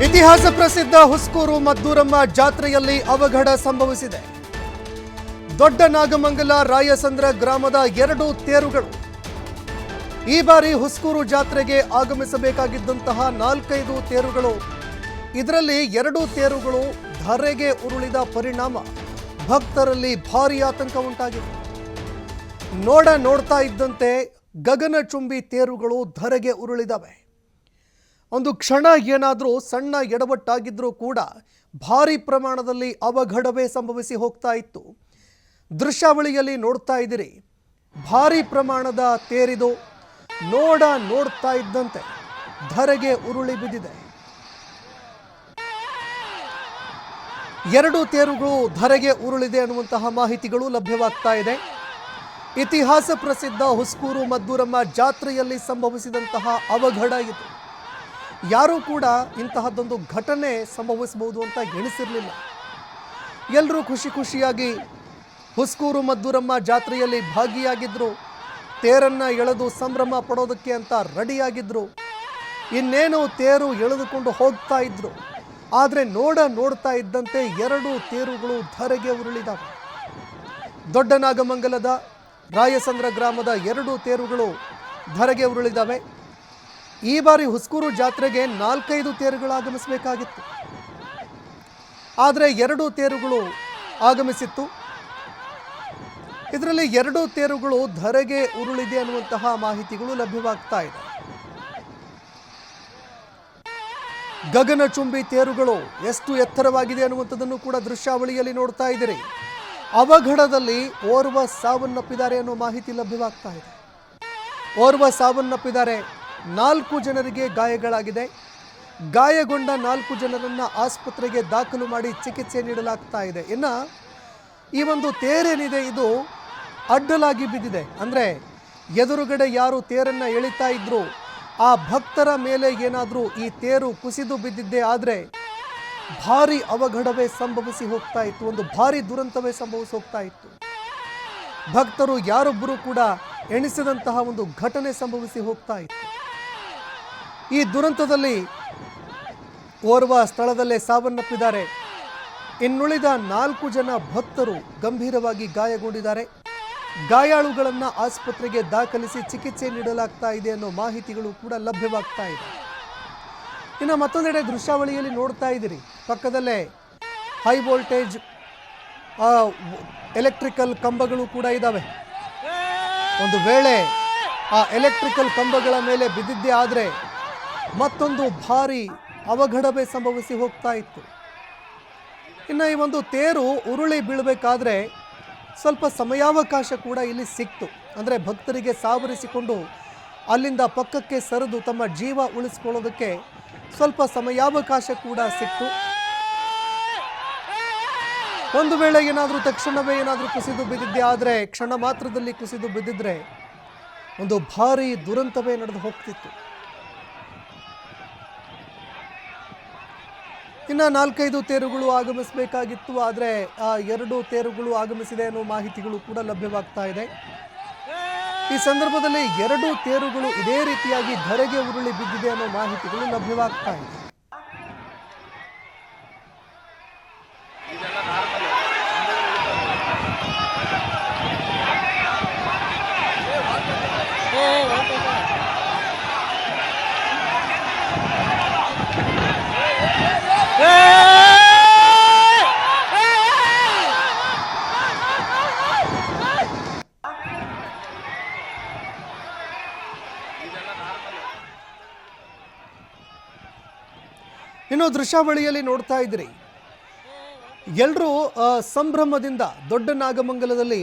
ಇತಿಹಾಸ ಪ್ರಸಿದ್ಧ ಹುಸ್ಕೂರು ಮದ್ದೂರಮ್ಮ ಜಾತ್ರೆಯಲ್ಲಿ ಅವಘಡ ಸಂಭವಿಸಿದೆ. ದೊಡ್ಡ ನಾಗಮಂಗಲ ರಾಯಸಂದ್ರ ಗ್ರಾಮದ 2 ತೇರುಗಳು ಈ ಬಾರಿ ಹುಸ್ಕೂರು ಜಾತ್ರೆಗೆ ಆಗಮಿಸಬೇಕಾಗಿದ್ದಂತಹ 4-5 ತೇರುಗಳು, ಇದರಲ್ಲಿ 2 ತೇರುಗಳು ಧರೆಗೆ ಉರುಳಿದ ಪರಿಣಾಮ ಭಕ್ತರಲ್ಲಿ ಭಾರೀ ಆತಂಕ ಉಂಟಾಗಿದೆ. ನೋಡ್ತಾ ಇದ್ದಂತೆ ಗಗನಚುಂಬಿ ತೇರುಗಳು ಧರೆಗೆ ಉರುಳಿದವೆ. ಒಂದು ಕ್ಷಣ ಏನಾದರೂ ಸಣ್ಣ ಎಡವಟ್ಟಾಗಿದ್ರೂ ಕೂಡ ಭಾರಿ ಪ್ರಮಾಣದಲ್ಲಿ ಅವಘಡವೇ ಸಂಭವಿಸಿ ಹೋಗ್ತಾ ಇತ್ತು. ದೃಶ್ಯಾವಳಿಯಲ್ಲಿ ನೋಡ್ತಾ ಇದ್ದೀರಿ, ಭಾರಿ ಪ್ರಮಾಣದ ತೇರಿದು ನೋಡ್ತಾ ಇದ್ದಂತೆ ಧರೆಗೆ ಉರುಳಿ ಬಿದ್ದಿದೆ. 2 ತೇರುಗಳು ಧರೆಗೆ ಉರುಳಿದೆ ಅನ್ನುವಂತಹ ಮಾಹಿತಿಗಳು ಲಭ್ಯವಾಗ್ತಾ ಇದೆ. ಇತಿಹಾಸ ಪ್ರಸಿದ್ಧ ಹುಸ್ಕೂರು ಮದ್ದೂರಮ್ಮ ಜಾತ್ರೆಯಲ್ಲಿ ಸಂಭವಿಸಿದಂತಹ ಅವಘಡ ಇದು. ಯಾರೂ ಕೂಡ ಇಂತಹದ್ದೊಂದು ಘಟನೆ ಸಂಭವಿಸಬಹುದು ಅಂತ ಎಣಿಸಿರಲಿಲ್ಲ. ಎಲ್ಲರೂ ಖುಷಿಯಾಗಿ ಹುಸ್ಕೂರು ಮದ್ದೂರಮ್ಮ ಜಾತ್ರೆಯಲ್ಲಿ ಭಾಗಿಯಾಗಿದ್ದರು. ತೇರನ್ನ ಎಳೆದು ಸಂಭ್ರಮ ಪಡೋದಕ್ಕೆ ಅಂತ ರೆಡಿಯಾಗಿದ್ದರು. ಇನ್ನೇನು ತೇರು ಎಳೆದುಕೊಂಡು ಹೋಗ್ತಾ ಇದ್ರು. ಆದರೆ ನೋಡ್ತಾ ಇದ್ದಂತೆ 2 ತೇರುಗಳು ಧರೆಗೆ ಉರುಳಿದವು. ದೊಡ್ಡ ನಾಗಮಂಗಲದ ರಾಯಸಂದ್ರ ಗ್ರಾಮದ 2 ತೇರುಗಳು ಧರೆಗೆ ಉರುಳಿದವೆ. ಈ ಬಾರಿ ಹುಸ್ಕೂರು ಜಾತ್ರೆಗೆ 4-5 ತೇರುಗಳು ಆಗಮಿಸಬೇಕಾಗಿತ್ತು. ಆದರೆ 2 ತೇರುಗಳು ಆಗಮಿಸಿತ್ತು. ಇದರಲ್ಲಿ 2 ತೇರುಗಳು ಧರೆಗೆ ಉರುಳಿದೆ ಅನ್ನುವಂತಹ ಮಾಹಿತಿಗಳು ಲಭ್ಯವಾಗ್ತಾ ಇದೆ. ಗಗನಚುಂಬಿ ತೇರುಗಳು ಎಷ್ಟು ಎತ್ತರವಾಗಿದೆ ಅನ್ನುವಂಥದ್ದನ್ನು ಕೂಡ ದೃಶ್ಯಾವಳಿಯಲ್ಲಿ ನೋಡ್ತಾ ಇದ್ದೀರಿ. ಅವಘಡದಲ್ಲಿ ಓರ್ವ ಸಾವನ್ನಪ್ಪಿದ್ದಾರೆ ಅನ್ನೋ ಮಾಹಿತಿ ಲಭ್ಯವಾಗ್ತಾ ಇದೆ. ಓರ್ವ ಸಾವನ್ನಪ್ಪಿದ್ದಾರೆ, 4 ಜನರಿಗೆ ಗಾಯಗಳಾಗಿದೆ. ಗಾಯಗೊಂಡ 4 ಜನರನ್ನು ಆಸ್ಪತ್ರೆಗೆ ದಾಖಲು ಮಾಡಿ ಚಿಕಿತ್ಸೆ ನೀಡಲಾಗ್ತಾ ಇದೆ. ಇನ್ನು ಈ ಒಂದು ತೇರೇನಿದೆ ಇದು ಅಡ್ಡಲಾಗಿ ಬಿದ್ದಿದೆ. ಅಂದರೆ ಎದುರುಗಡೆ ಯಾರು ತೇರನ್ನು ಎಳಿತಾ ಇದ್ರು ಆ ಭಕ್ತರ ಮೇಲೆ ಏನಾದರೂ ಈ ತೇರು ಕುಸಿದು ಬಿದ್ದಿದ್ದೇ ಆದರೆ ಭಾರಿ ಅವಘಡವೇ ಸಂಭವಿಸಿ ಹೋಗ್ತಾ ಇತ್ತು. ಒಂದು ಭಾರಿ ದುರಂತವೇ ಸಂಭವಿಸಿ ಹೋಗ್ತಾ ಇತ್ತು. ಭಕ್ತರು ಯಾರೊಬ್ಬರು ಕೂಡ ಎಣಿಸಿದಂತಹ ಒಂದು ಘಟನೆ ಸಂಭವಿಸಿ ಹೋಗ್ತಾ ಇತ್ತು. ಈ ದುರಂತದಲ್ಲಿ ಓರ್ವ ಸ್ಥಳದಲ್ಲೇ ಸಾವನ್ನಪ್ಪಿದ್ದಾರೆ. ಇನ್ನುಳಿದ 4 ಜನ ಭಕ್ತರು ಗಂಭೀರವಾಗಿ ಗಾಯಗೊಂಡಿದ್ದಾರೆ. ಗಾಯಾಳುಗಳನ್ನು ಆಸ್ಪತ್ರೆಗೆ ದಾಖಲಿಸಿ ಚಿಕಿತ್ಸೆ ನೀಡಲಾಗ್ತಾ ಇದೆ ಅನ್ನೋ ಮಾಹಿತಿಗಳು ಕೂಡ ಲಭ್ಯವಾಗ್ತಾ ಇದೆ. ಇನ್ನು ಮತ್ತೊಂದೆಡೆ ದೃಶ್ಯಾವಳಿಯಲ್ಲಿ ನೋಡ್ತಾ ಇದ್ದೀರಿ, ಪಕ್ಕದಲ್ಲೇ ಹೈ ವೋಲ್ಟೇಜ್ ಎಲೆಕ್ಟ್ರಿಕಲ್ ಕಂಬಗಳು ಕೂಡ ಇದ್ದಾವೆ. ಒಂದು ವೇಳೆ ಆ ಎಲೆಕ್ಟ್ರಿಕಲ್ ಕಂಬಗಳ ಮೇಲೆ ಬಿದ್ದಿದ್ದೇ ಆದರೆ ಮತ್ತೊಂದು ಭಾರಿ ಅವಘಡವೇ ಸಂಭವಿಸಿ ಹೋಗ್ತಾ ಇತ್ತು. ಇನ್ನು ಈ ಒಂದು ತೇರು ಉರುಳಿ ಬೀಳಬೇಕಾದ್ರೆ ಸ್ವಲ್ಪ ಸಮಯಾವಕಾಶ ಕೂಡ ಇಲ್ಲಿ ಸಿಕ್ತು. ಅಂದರೆ ಭಕ್ತರಿಗೆ ಸಾವರಿಸಿಕೊಂಡು ಅಲ್ಲಿಂದ ಪಕ್ಕಕ್ಕೆ ಸರಿದು ತಮ್ಮ ಜೀವ ಉಳಿಸ್ಕೊಳ್ಳೋದಕ್ಕೆ ಸ್ವಲ್ಪ ಸಮಯಾವಕಾಶ ಕೂಡ ಸಿಕ್ತು. ಒಂದು ವೇಳೆ ಏನಾದರೂ ತಕ್ಷಣವೇ ಏನಾದರೂ ಕುಸಿದು ಬಿದ್ದಿದ್ದೆ ಆದರೆ, ಕ್ಷಣ ಮಾತ್ರದಲ್ಲಿ ಕುಸಿದು ಬಿದ್ದಿದ್ರೆ ಒಂದು ಭಾರಿ ದುರಂತವೇ ನಡೆದು ಹೋಗ್ತಿತ್ತು. ಇನ್ನು 4-5 ತೇರುಗಳು ಆಗಮಿಸಬೇಕಾಗಿತ್ತು. ಆದರೆ ಆ 2 ತೇರುಗಳು ಆಗಮಿಸಿದೆ ಅನ್ನೋ ಮಾಹಿತಿಗಳು ಕೂಡ ಲಭ್ಯವಾಗ್ತಾ ಇದೆ. ಈ ಸಂದರ್ಭದಲ್ಲಿ 2 ತೇರುಗಳು ಇದೇ ರೀತಿಯಾಗಿ ಧರೆಗೆ ಉರುಳಿ ಬಿದ್ದಿದೆ ಅನ್ನೋ ಮಾಹಿತಿಗಳು ಲಭ್ಯವಾಗ್ತಾ ಇದೆ. ಇನ್ನು ದೃಶ್ಯಾವಳಿಯಲ್ಲಿ ನೋಡ್ತಾ ಇದ್ದೀರಿ, ಎಲ್ಲರೂ ಸಂಭ್ರಮದಿಂದ ದೊಡ್ಡ ನಾಗಮಂಗಲದಲ್ಲಿ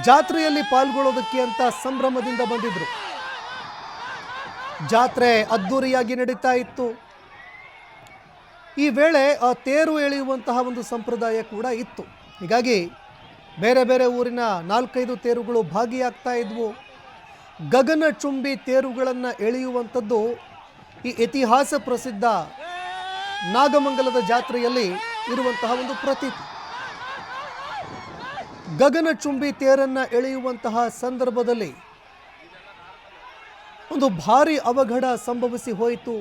ಜಾತ್ರೆಯಲ್ಲಿ ಪಾಲ್ಗೊಳ್ಳೋದಕ್ಕೆ ಅಂತ ಸಂಭ್ರಮದಿಂದ ಬಂದಿದ್ರು. ಜಾತ್ರೆ ಅದ್ದೂರಿಯಾಗಿ ನಡೀತಾ ಇತ್ತು. ಈ ವೇಳೆ ತೇರು ಎಳೆಯುವಂತಹ ಒಂದು ಸಂಪ್ರದಾಯ ಕೂಡ ಇತ್ತು. ಹೀಗಾಗಿ ಬೇರೆ ಬೇರೆ ಊರಿನ 4-5 ತೇರುಗಳು ಭಾಗಿಯಾಗ್ತಾ ಇದ್ವು. ಗಗನಚುಂಬಿ ತೇರುಗಳನ್ನು ಎಳೆಯುವಂಥದ್ದು ಈ ಇತಿಹಾಸ ಪ್ರಸಿದ್ಧ ನಾಗಮಂಗಲದ ಜಾತ್ರೆಯಲ್ಲಿ ಇರುವಂತಹ ಒಂದು ಪ್ರತೀತಿ. ಗಗನಚುಂಬಿ ತೇರನ್ನು ಎಳೆಯುವಂತಹ ಸಂದರ್ಭದಲ್ಲಿ ಒಂದು ಭಾರಿ ಅವಘಡ ಸಂಭವಿಸಿ ಹೋಯಿತು.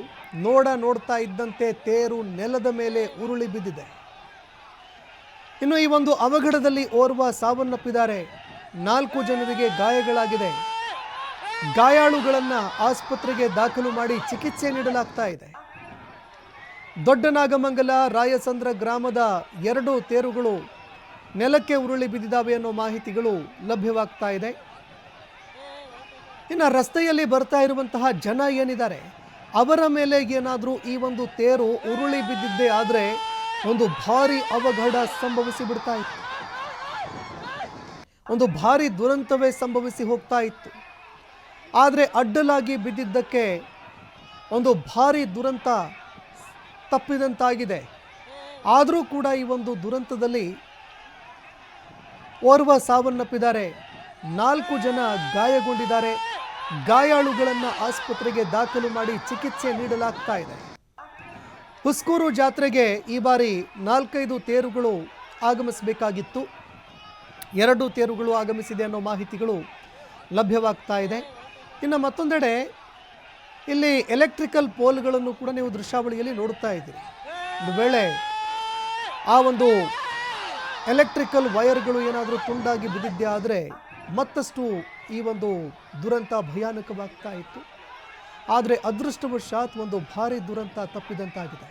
ನೋಡ್ತಾ ಇದ್ದಂತೆ ತೇರು ನೆಲದ ಮೇಲೆ ಉರುಳಿ ಬಿದ್ದಿದೆ. ಇನ್ನು ಈ ಒಂದು ಅವಘಡದಲ್ಲಿ ಓರ್ವ ಸಾವನ್ನಪ್ಪಿದ್ದಾರೆ, 4 ಜನರಿಗೆ ಗಾಯಗಳಾಗಿದೆ. ಗಾಯಾಳುಗಳನ್ನು ಆಸ್ಪತ್ರೆಗೆ ದಾಖಲು ಮಾಡಿ ಚಿಕಿತ್ಸೆ ನೀಡಲಾಗ್ತಾ ಇದೆ. ದೊಡ್ಡನಾಗಮಂಗಲ ರಾಯಸಂದ್ರ ಗ್ರಾಮದ 2 ತೇರುಗಳು ನೆಲಕ್ಕೆ ಉರುಳಿ ಬಿದ್ದಿದ್ದಾವೆ ಅನ್ನೋ ಮಾಹಿತಿಗಳು ಲಭ್ಯವಾಗ್ತಾ ಇದೆ. ಇನ್ನು ರಸ್ತೆಯಲ್ಲಿ ಬರ್ತಾ ಇರುವಂತಹ ಜನ ಏನಿದ್ದಾರೆ ಅವರ ಮೇಲೆ ಏನಾದರೂ ಈ ಒಂದು ತೇರು ಉರುಳಿ ಬಿದ್ದಿದ್ದೇ ಆದರೆ ಒಂದು ಭಾರಿ ಅವಘಡ ಸಂಭವಿಸಿ ಬಿಡ್ತಾ ಇತ್ತು, ಒಂದು ಭಾರಿ ದುರಂತವೇ ಸಂಭವಿಸಿ ಹೋಗ್ತಾ ಇತ್ತು. ಆದರೆ ಅಡ್ಡಲಾಗಿ ಬಿದ್ದಿದ್ದಕ್ಕೆ ಒಂದು ಭಾರಿ ದುರಂತ ತಪ್ಪಿದಂತಾಗಿದೆ. ಆದರೂ ಕೂಡ ಈ ಒಂದು ದುರಂತದಲ್ಲಿ ಓರ್ವ ಸಾವನ್ನಪ್ಪಿದ್ದಾರೆ, 4 ಜನ ಗಾಯಗೊಂಡಿದ್ದಾರೆ. ಗಾಯಾಳುಗಳನ್ನು ಆಸ್ಪತ್ರೆಗೆ ದಾಖಲು ಮಾಡಿ ಚಿಕಿತ್ಸೆ ನೀಡಲಾಗ್ತಾ ಇದೆ. ಹುಸ್ಕೂರು ಜಾತ್ರೆಗೆ ಈ ಬಾರಿ 4-5 ತೇರುಗಳು ಆಗಮಿಸಬೇಕಾಗಿತ್ತು, 2 ತೇರುಗಳು ಆಗಮಿಸಿದೆ ಅನ್ನೋ ಮಾಹಿತಿಗಳು ಲಭ್ಯವಾಗ್ತಾ ಇದೆ. ಇನ್ನು ಮತ್ತೊಂದೆಡೆ ಇಲ್ಲಿ ಎಲೆಕ್ಟ್ರಿಕಲ್ ಪೋಲ್ಗಳನ್ನು ಕೂಡ ನೀವು ದೃಶ್ಯಾವಳಿಯಲ್ಲಿ ನೋಡ್ತಾ ಇದ್ದೀರಿ. ಒಂದು ವೇಳೆ ಆ ಒಂದು ಎಲೆಕ್ಟ್ರಿಕಲ್ ವೈರ್ಗಳು ಏನಾದರೂ ತುಂಡಾಗಿ ಬಿದ್ದಿದ್ದೇ ಆದರೆ ಮತ್ತಷ್ಟು ಈ ಒಂದು ದುರಂತ ಭಯಾನಕವಾಗ್ತಾ ಇತ್ತು. ಆದರೆ ಅದೃಷ್ಟವಶಾತ್ ಒಂದು ಭಾರಿ ದುರಂತ ತಪ್ಪಿದಂತಾಗಿದೆ.